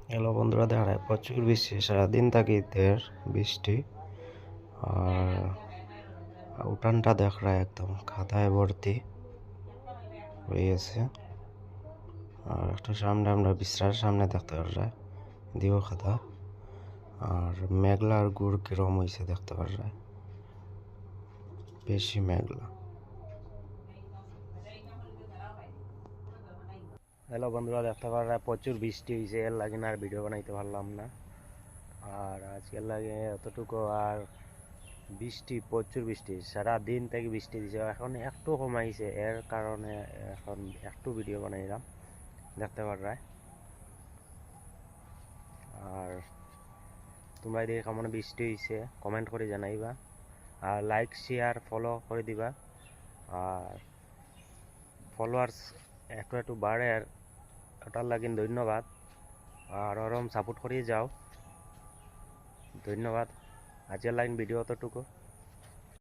Hello বন্ধুরা, দেখা যায় প্রচুর বৃষ্টি, সারাদিন তাগিদের বৃষ্টি। আর উঠানটা দেখা একদম খাদায় ভর্তি হয়ে গেছে। আর একটা সামনে আমরা বিশ্রার সামনে দেখতে পারা দিও খাদা। আর মেঘলা আর গুড় কিরম হয়েছে দেখতে পারা, বেশি মেঘলা। হ্যালো বন্ধুরা, দেখতে পারা প্রচুর বৃষ্টি হয়েছে, এর লাগে না আর ভিডিও বানাইতে পারলাম না। আর আজকের লাগে এতটুকু। আর বৃষ্টি, প্রচুর বৃষ্টি, সারা দিন থেকে বৃষ্টি দিছে, এখন একটু কমাইছে, এর কারণে এখন একটু ভিডিও বানাইলাম, দেখতে পারায়। আর তোমরা এদিকে কেমন বৃষ্টি হয়েছে কমেন্ট করে জানাইবা, আর লাইক শেয়ার ফলো করে দিবা। আর ফলোয়ার্স একটু একটু বাড়ে, আর ওটার লাগিন ধন্যবাদ। আর ওরম সাপোর্ট করিয়ে যাও, ধন্যবাদ। আজকের লাইন ভিডিও অতটুকু।